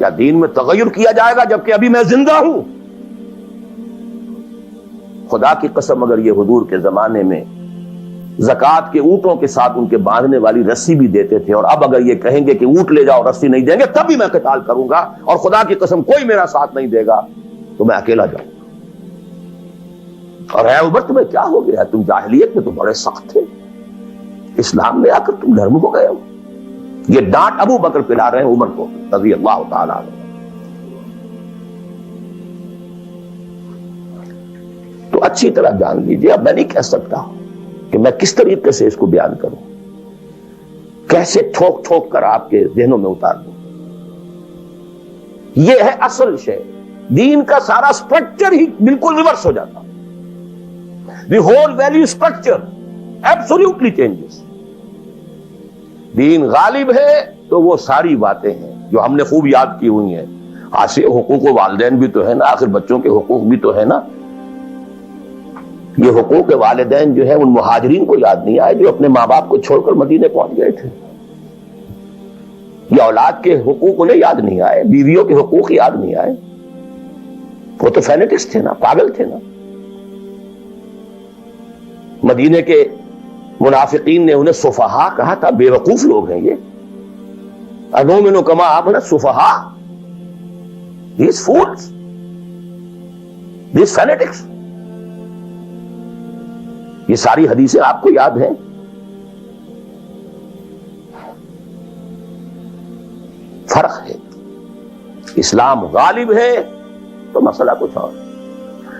کیا دین میں تغیر کیا جائے گا جبکہ ابھی میں زندہ ہوں؟ خدا کی قسم اگر یہ حضور کے زمانے میں زکوٰۃ کے اونٹوں کے ساتھ ان کے باندھنے والی رسی بھی دیتے تھے، اور اب اگر یہ کہیں گے کہ اونٹ لے جاؤ رسی نہیں دیں گے، تب بھی میں قتال کروں گا، اور خدا کی قسم کوئی میرا ساتھ نہیں دے گا تو میں اکیلا جاؤں گا۔ اور اے عمر تمہیں کیا ہو گیا؟ تم جاہلیت میں تو بڑے سخت تھے، اسلام میں آ کر تم نرم ہو گئے ہو۔ یہ ڈانٹ ابو بکر پلا رہے ہیں عمر کو رضی اللہ تعالیٰ عنہ۔ تو اچھی طرح جان لیجیے، اب میں نہیں کہہ سکتا کہ میں کس طریقے سے اس کو بیان کروں، کیسے ٹھوک ٹھوک کر آپ کے ذہنوں میں اتار دوں۔ یہ ہے اصل شے، دین کا سارا سٹرکچر ہی بالکل ریورس ہو جاتا، the whole value structure absolutely changes. دین غالب ہے تو وہ ساری باتیں ہیں جو ہم نے خوب یاد کی ہوئی ہیں۔ آسے حقوق والدین بھی تو ہے نا، آخر بچوں کے حقوق بھی تو ہے نا۔ یہ حقوق والدین جو ہے ان مہاجرین کو یاد نہیں آئے جو اپنے ماں باپ کو چھوڑ کر مدینے پہنچ گئے تھے۔ یہ اولاد کے حقوق انہیں یاد نہیں آئے، بیویوں کے حقوق یاد نہیں آئے۔ وہ تو فینیٹکس تھے نا، پاگل تھے نا۔ مدینے کے منافقین نے انہیں سفہا کہا تھا، بے وقوف لوگ ہیں یہ۔ انؤمن کما آمن السفہاء، these fools, these fanatics۔ یہ ساری حدیثیں آپ کو یاد ہیں۔ فرق ہے، اسلام غالب ہے تو مسئلہ کچھ اور۔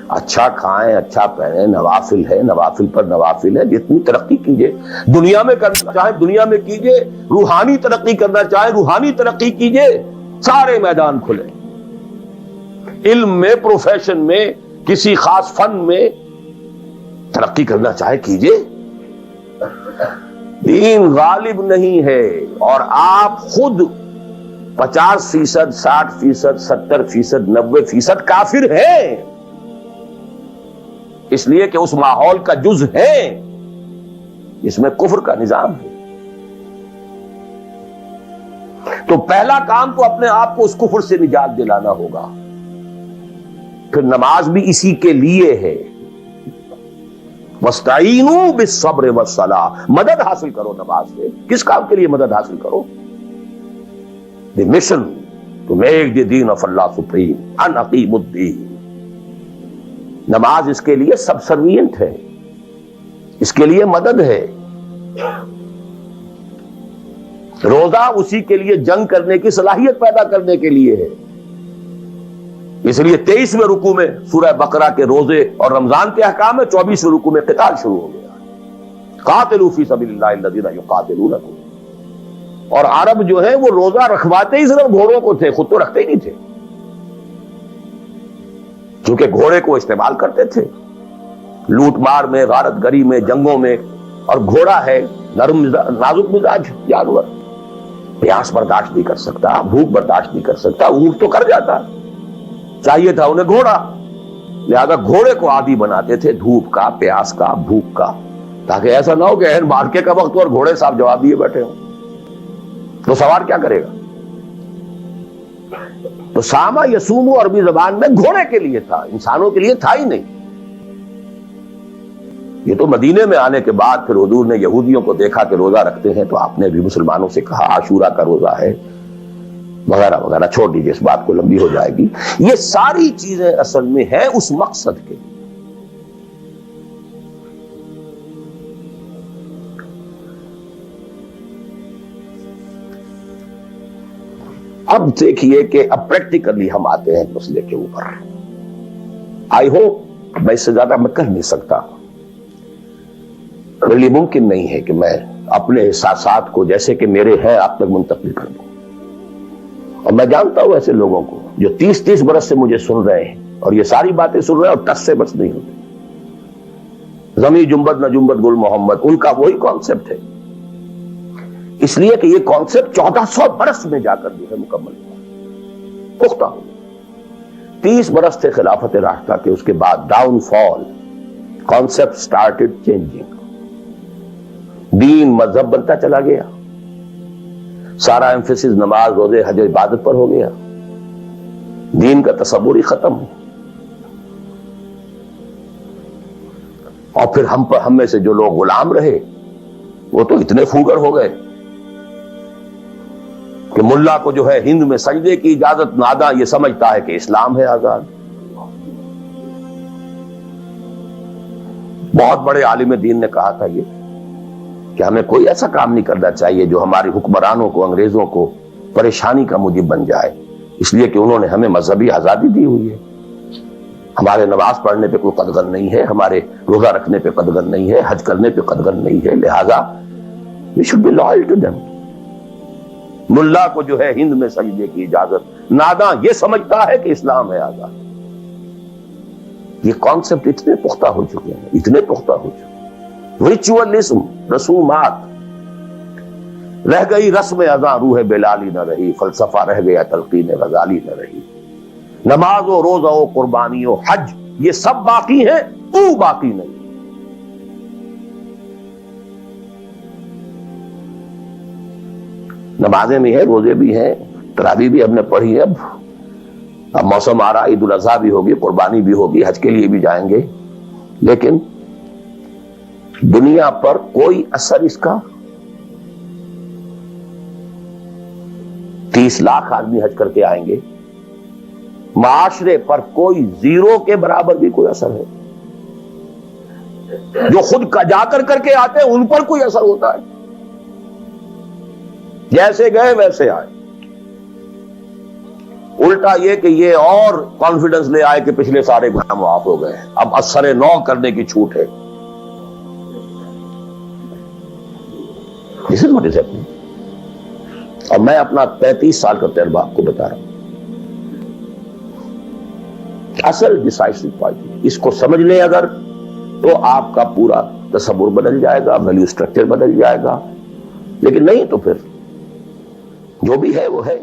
اچھا کھائیں، اچھا پہنیں، نوافل ہے، نوافل پر نوافل ہے، جتنی ترقی کیجئے، دنیا میں کرنا چاہیں دنیا میں کیجئے، روحانی ترقی کرنا چاہیں روحانی ترقی کیجئے، سارے میدان کھلے۔ علم میں، پروفیشن میں، کسی خاص فن میں ترقی کرنا چاہے کیجئے۔ دین غالب نہیں ہے، اور آپ خود 50%، 60%، 70%، 90% کافر ہیں، اس لیے کہ اس ماحول کا جز ہے جس میں کفر کا نظام ہے۔ تو پہلا کام تو اپنے آپ کو اس کفر سے نجات دلانا ہوگا، پھر نماز بھی اسی کے لیے ہے۔ وَاسْتَعِینُوا بِالصَّبْرِ وَالصَّلَاةِ، مدد حاصل کرو نماز سے۔ کس کام کے لیے مدد حاصل کرو؟ the mission to make the deen of Allah supreme، ان اقیموا الدین۔ نماز اس کے لیے سبسروینٹ ہے، اس کے لیے مدد ہے۔ روزہ اسی کے لیے جنگ کرنے کی صلاحیت پیدا کرنے کے لیے ہے۔ اس لیے 23ویں رکوع میں سورہ بقرہ کے روزے اور رمضان کے احکام ہے، 24ویں رکوع میں قتال شروع ہو گیا۔ قاتلوا فی سبیل اللہ الذین یقاتلونکم۔ اور عرب جو ہے وہ روزہ رکھواتے ہی صرف گھوڑوں کو تھے، خود تو رکھتے ہی نہیں تھے، کیونکہ گھوڑے کو استعمال کرتے تھے لوٹ مار میں، غارت گری میں، جنگوں میں۔ اور گھوڑا ہے نرم نازک مزاج جانور، پیاس برداشت نہیں کر سکتا، بھوک برداشت نہیں کر سکتا، اونٹ تو کر جاتا، چاہیے تھا انہیں گھوڑا، لہذا گھوڑے کو عادی بناتے تھے دھوپ کا، پیاس کا، بھوک کا، تاکہ ایسا نہ ہو کہ اہم مارکے کا وقت اور گھوڑے صاحب جواب دیے بیٹھے ہوں تو سوار کیا کرے گا۔ تو ساما یسومو عربی زبان میں گھوڑے کے لیے تھا، انسانوں کے لیے تھا ہی نہیں۔ یہ تو مدینے میں آنے کے بعد پھر حضور نے یہودیوں کو دیکھا کہ روزہ رکھتے ہیں، تو آپ نے بھی مسلمانوں سے کہا عاشورہ کا روزہ ہے وغیرہ وغیرہ، چھوڑ دیجیے اس بات کو، لمبی ہو جائے گی۔ یہ ساری چیزیں اصل میں ہیں اس مقصد کے۔ اب دیکھیے کہ اب پریکٹیکلی ہم آتے ہیں مسئلے کے اوپر۔ آئی ہوپ میں اس سے زیادہ میں کہہ نہیں سکتا، really ممکن نہیں ہے کہ میں اپنے احساسات کو جیسے کہ میرے ہیں آپ تک منتقل کر دوں۔ اور میں جانتا ہوں ایسے لوگوں کو جو 30 برس سے مجھے سن رہے ہیں اور یہ ساری باتیں سن رہے ہیں اور ٹس سے بس نہیں ہوتے۔ زمیں جنبد نہ جنبد گل محمد، ان کا وہی کانسیپٹ ہے، اس لیے کہ یہ کانسیپٹ 1400 برس میں جا کر جو ہے مکمل ہوا، پختہ ہو۔ 30 برس تھے خلافت راشدہ کے، اس کے بعد ڈاؤن فال، کانسیپٹ سٹارٹڈ چینجنگ، دین مذہب بنتا چلا گیا، سارا ایمفیسس نماز روزے حج عبادت پر ہو گیا، دین کا تصور ہی ختم. اور پھر ہم میں سے جو لوگ غلام رہے وہ تو اتنے پھوگر ہو گئے کہ ملا کو جو ہے ہند میں سجدے کی اجازت ناداں یہ سمجھتا ہے کہ اسلام ہے آزاد. بہت بڑے عالم دین نے کہا تھا یہ کہ ہمیں کوئی ایسا کام نہیں کرنا چاہیے جو ہماری حکمرانوں کو، انگریزوں کو پریشانی کا موجب بن جائے، اس لیے کہ انہوں نے ہمیں مذہبی آزادی دی ہوئی ہے. ہمارے نماز پڑھنے پہ کوئی قدغن نہیں ہے، ہمارے روزہ رکھنے پہ قدغن نہیں ہے، حج کرنے پہ قدغن نہیں ہے، لہذا we should be loyal to them. ملا کو جو ہے ہند میں سجدے کی اجازت ناداں یہ سمجھتا ہے کہ اسلام ہے آزاد. یہ کانسیپٹ اتنے پختہ ہو چکے ہیں، اتنے پختہ ہو چکے ہیں. ریچولزم، رسومات رہ گئی، رسم اذاں روح بلالی نہ رہی، فلسفہ رہ گیا تلقین غزالی نہ رہی. نماز و روزہ و قربانی و حج یہ سب باقی ہیں، تو باقی نہیں. نمازیں بھی ہیں، روزے بھی ہیں، تراویح بھی ہم نے پڑھی ہے. اب موسم آ رہا، عید الاضحیٰ بھی ہوگی، قربانی بھی ہوگی، حج کے لیے بھی جائیں گے، لیکن دنیا پر کوئی اثر اس کا 30 لاکھ آدمی حج کر کے آئیں گے، معاشرے پر کوئی زیرو کے برابر بھی کوئی اثر ہے. جو خود کا جا کر کے آتے ہیں ان پر کوئی اثر ہوتا ہے؟ جیسے گئے ویسے آئے. الٹا یہ کہ یہ اور کانفیڈنس لے آئے کہ پچھلے سارے گناہ معاف ہو گئے، اب اثر نو کرنے کی چھوٹ ہے. This is what is happening. اور میں اپنا 35 سال کا تجربہ آپ کو بتا رہا ہوں. اصل ڈیسائیسو پوائنٹ اس کو سمجھ لیں اگر، تو آپ کا پورا تصور بدل جائے گا، ویلیو سٹرکچر بدل جائے گا. لیکن نہیں تو پھر جو بھی ہے وہ ہے.